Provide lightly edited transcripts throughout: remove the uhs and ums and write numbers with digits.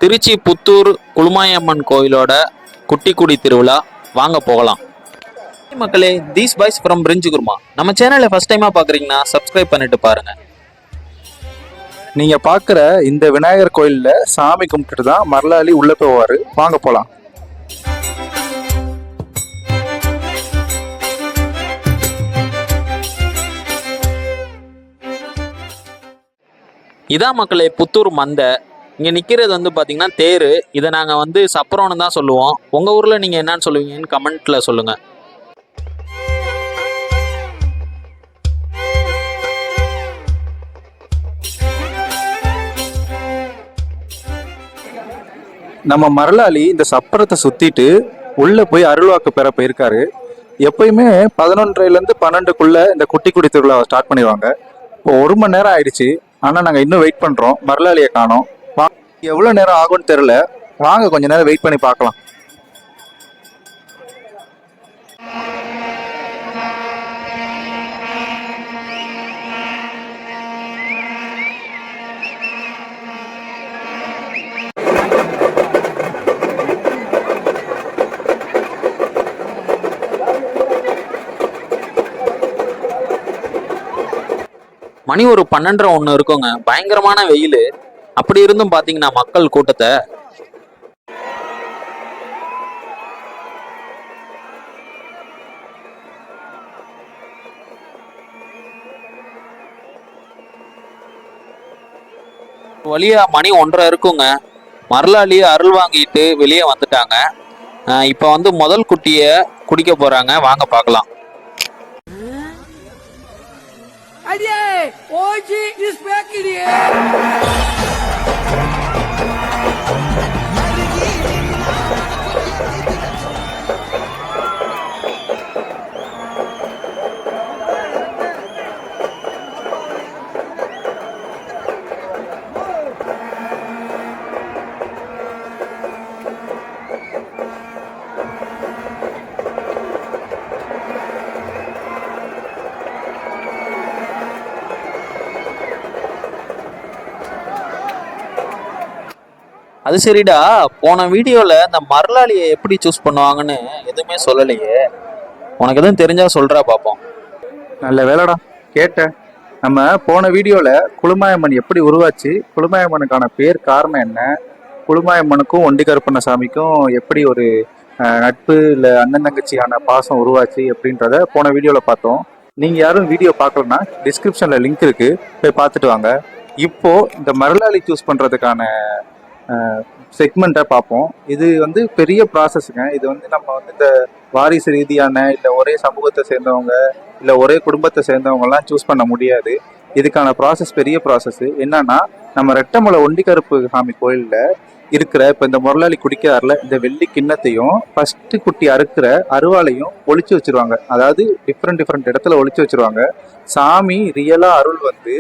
திருச்சி புத்தூர் குளுமாயம்மன் கோயிலோட குட்டிக்குடி திருவிழா. வாங்க போகலாம். மக்களே, தீஸ் பாய்ஸ் ஃப்ரம் பிரிஞ்சு குருமா. நம்ம சேனலை ஃபர்ஸ்ட் டைமா பாக்குறீங்கன்னா சப்ஸ்கிரைப் பண்ணிட்டு பாருங்க. நீங்க பாக்குற இந்த விநாயகர் கோயில்ல சாமி கும்பிட்டுட்டு தான் மரளாளி உள்ள போவாரு. வாங்க போலாம். இதான் மக்களே புத்தூர் மந்தை. இங்க நிக்கிறது வந்து பாத்தீங்கன்னா தேரு. இதை நாங்க வந்து சப்பரோன்னு தான் சொல்லுவோம். உங்க ஊர்ல நீங்க என்னன்னு சொல்லுவீங்கன்னு கமெண்ட்ல சொல்லுங்க. நம்ம மரளாளி இந்த சப்பரத்தை சுத்திட்டு உள்ள போய் அருள்வாக்கு பெற போயிருக்காரு. எப்பயுமே 11:30 to 12 இந்த குட்டி திருவிழாவை ஸ்டார்ட் பண்ணிடுவாங்க. இப்போ 1 மணி நேரம் ஆயிடுச்சு. ஆனா நாங்க இன்னும் வெயிட் பண்றோம். மரளாளியை காணோம். எவ்வளவு நேரம் ஆகும்னு தெரியல. வாங்க கொஞ்ச நேரம் வெயிட் பண்ணி பார்க்கலாம். மணி ஒரு 12:30 இருக்குங்க. பயங்கரமான வெயில். அப்படி இருந்தும் பாத்தீங்கன்னா மக்கள் கூட்டத்தை வழியா மணி 1:30 இருக்குங்க. மரளாளிய அருள் வாங்கிட்டு வெளியே வந்துட்டாங்க. இப்ப வந்து முதல் குட்டிய குடிக்க போறாங்க. வாங்க பார்க்கலாம். அது சரிடா, போன வீடியோல இந்த மரளாளியை எப்படி சூஸ் பண்ணுவாங்கன்னு எதுவுமே சொல்லலையே. உனக்கு எதுவும் தெரிஞ்சா சொல்றா பாப்போம். நல்ல வேலைடா கேட்டேன். நம்ம போன வீடியோல குளுமாயம்மன் எப்படி உருவாச்சு, குளுமாயம்மனுக்கான பேர் காரணம் என்ன, குளுமாயம்மனுக்கும் ஒண்டிகருப்பண்ண சாமிக்கும் எப்படி ஒரு நட்பு இல்லை அண்ணன் தங்கச்சியான பாசம் உருவாச்சு அப்படின்றத போன வீடியோல பார்த்தோம். நீங்க யாரும் வீடியோ பார்க்கலன்னா டிஸ்கிரிப்ஷன்ல லிங்க் இருக்கு, போய் பார்த்துட்டு வாங்க. இப்போ இந்த மரளாளி சூஸ் பண்றதுக்கான செக்மெண்ட்டை பார்ப்போம். இது வந்து பெரிய ப்ராசஸ்ங்க. இது வந்து நம்ம வந்து இந்த வாரிசு ரீதியான இல்லை ஒரே சமூகத்தை சேர்ந்தவங்க இல்லை ஒரே குடும்பத்தை சேர்ந்தவங்கலாம் சூஸ் பண்ண முடியாது. இதுக்கான ப்ராசஸ் பெரிய ப்ராசஸ். என்னன்னா, நம்ம ரெட்டமலை ஒண்டிகருப்பு சாமி கோயிலில் இருக்கிற இப்போ இந்த முரளாளி குடிக்கிறாரில் இந்த வெள்ளி கிண்ணத்தையும் ஃபர்ஸ்ட் குட்டி அறுக்கிற அருவாளையும் ஒழிச்சு வச்சிருவாங்க. அதாவது டிஃப்ரெண்ட் இடத்துல ஒழிச்சு வச்சிருவாங்க. சாமி ரியலாக அருள் வந்து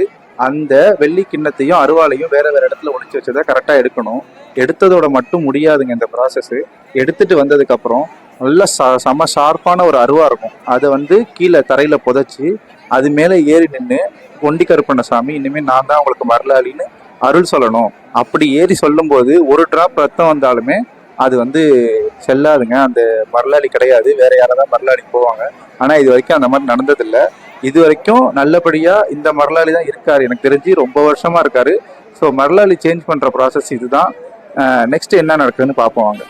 அந்த வெள்ளி கிண்ணத்தையும் அருவாளையும் வேற இடத்துல ஒழிச்சு வச்சதை கரெக்டா எடுக்கணும். எடுத்ததோட மட்டும் முடியாதுங்க இந்த ப்ராசஸ். எடுத்துட்டு வந்ததுக்கு அப்புறம் நல்ல செம ஷார்ப்பான ஒரு அருவா இருக்கும். அதை வந்து கீழே தரையில புதைச்சி அது மேல ஏறி நின்று ஒண்டிகருப்பண்ண சாமி, இனிமேல் நான் தான் உங்களுக்கு மரளாளின்னு அருள் சொல்லணும். அப்படி ஏறி சொல்லும் போது ஒரு டிராப் ரத்தம் வந்தாலுமே அது வந்து செல்லாதுங்க. அந்த மரளாளி கிடையாது, வேற யாராவது மரளாளி போவாங்க. ஆனா இது வரைக்கும் அந்த மாதிரி நடந்ததில்லை. இது வரைக்கும் நல்லபடியா இந்த மரளாளி தான் இருக்காரு. எனக்கு தெரிஞ்சு ரொம்ப வருஷமா இருக்காரு. ஸோ மரளாளி சேஞ்ச் பண்ற ப்ராசஸ் இதுதான். நெக்ஸ்ட் என்ன நடக்குதுன்னு பார்ப்போம் வாங்க.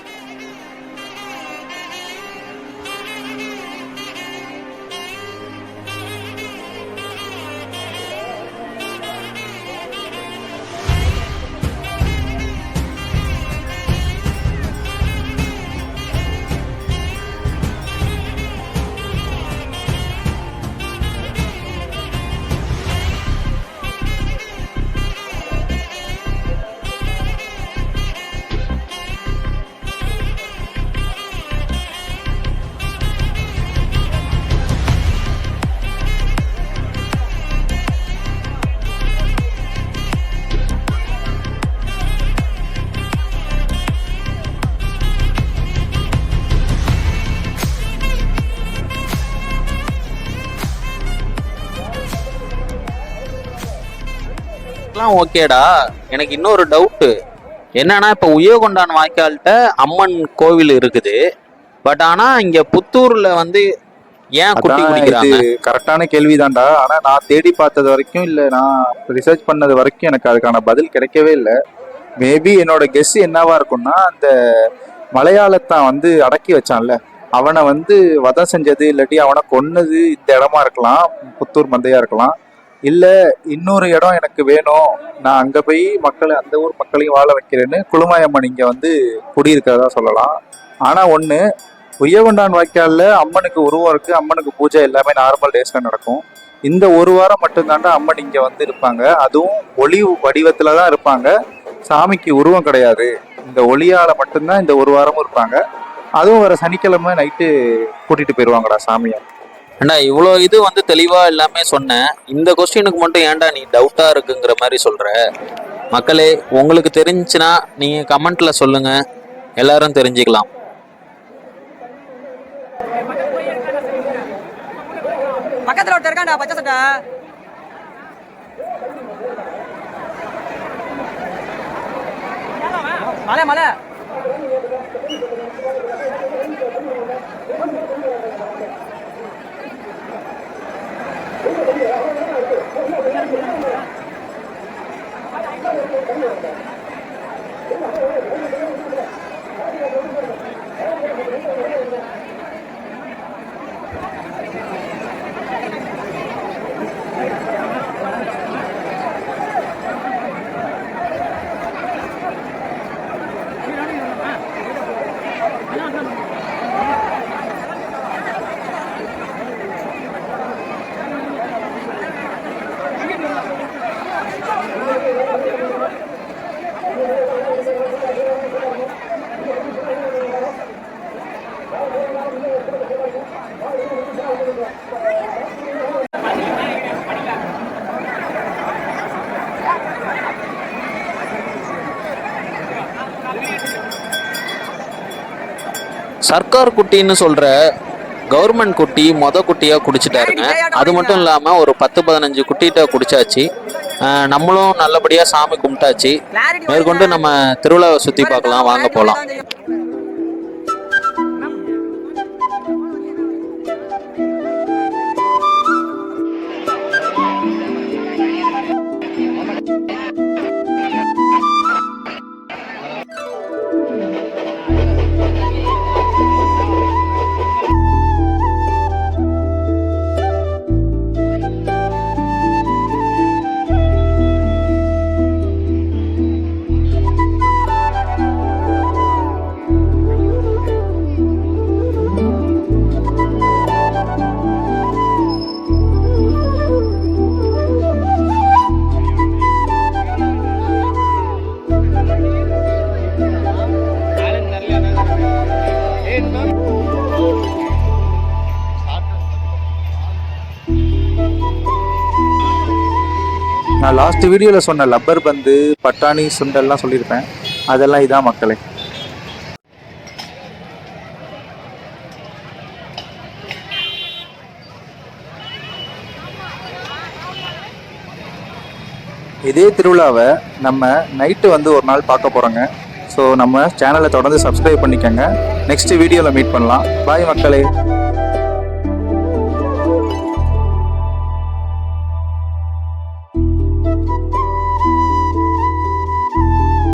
ஓகேடா. எனக்கு இன்னொரு டவுட்டு. என்னன்னா இப்போ உய்யகொண்டான் வாய்க்கால்கிட்ட அம்மன் கோவில் இருக்குது. பட் ஆனா இங்க புத்தூர்ல வந்து ஏன் குட்டி அதான் இது குடிக்கிறாங்க? கரெக்டான கேள்விதான்டா. ஆனா நான் தேடி பார்த்தது வரைக்கும் இல்ல, நான் ரிசர்ச் பண்ணது வரைக்கும் எனக்கு அதுக்கான பதில் கிடைக்கவே இல்லை. மேபி என்னோட கெஸ் என்னவா இருக்கும்னா, அந்த மலையாளத்தான் வந்து அடக்கி வச்சான்ல, அவனை வந்து வதம் செஞ்சது இல்லாட்டி அவனை கொன்னது இந்த இடமா இருக்கலாம், புத்தூர் மந்தையா இருக்கலாம். இல்ல இன்னொரு இடம் எனக்கு வேணும், நான் அங்க போய் மக்களை, அந்த ஊர் மக்களையும் வாழ வைக்கிறேன்னு குளுமாயம்மன் இங்க வந்து குடியிருக்கிறதா சொல்லலாம். ஆனா ஒண்ணு, உய்யகொண்டான் வாய்க்கால்ல அம்மனுக்கு உருவம் இருக்கு, அம்மனுக்கு பூஜை எல்லாமே நார்மல் டேஸ்ல நடக்கும். இந்த ஒரு வாரம் மட்டும்தாண்டா அம்மன் இங்க வந்து இருப்பாங்க. அதுவும் ஒளி வடிவத்துல தான் இருப்பாங்க, சாமிக்கு உருவம் கிடையாது. இந்த ஒளியால மட்டும்தான் இந்த ஒரு வாரமும் இருப்பாங்க. அதுவும் வர சனிக்கிழமை நைட்டு கூட்டிட்டு போயிருவாங்கடா சாமியை. ஏண்டா இவ்வளோ இது வந்து தெளிவா எல்லாமே சொன்னேன், இந்த கொஸ்டினுக்கு மட்டும் ஏன்டா நீ டவுட்டா இருக்குங்கிற மாதிரி சொல்ற? மக்களே, உங்களுக்கு தெரிஞ்சுன்னா நீங்க கமெண்ட்ல சொல்லுங்க, எல்லாரும் தெரிஞ்சுக்கலாம். பக்கத்துல ஒருத்தர் இருக்காண்டா பச்சை சட்டை. மலை மலை சர்க்கார் குட்டின்னு சொல்ற கவர்மெண்ட் குட்டி குட்டியா குடிச்சிட்டாருங்க. அது மட்டும் இல்லாம ஒரு 10-15 குட்டிகிட்ட குடிச்சாச்சு. நம்மளும் நல்லபடியா சாமி கும்பிட்டாச்சு. மேற்கொண்டு நம்ம திருவிழாவை சுத்தி பார்க்கலாம், வாங்க போலாம். நான் லாஸ்ட் வீடியோவில் சொன்ன லப்பர் பந்து, பட்டாணி, சுண்டல்லாம் சொல்லியிருப்பேன். அதெல்லாம் இதான் மக்களே. இதே திருவிழாவை நம்ம நைட்டு வந்து ஒரு நாள் பார்க்க போகிறோங்க. ஸோ நம்ம சேனலை தொடர்ந்து சப்ஸ்கிரைப் பண்ணிக்கோங்க. நெக்ஸ்ட் வீடியோவில் மீட் பண்ணலாம். பாய் மக்களே.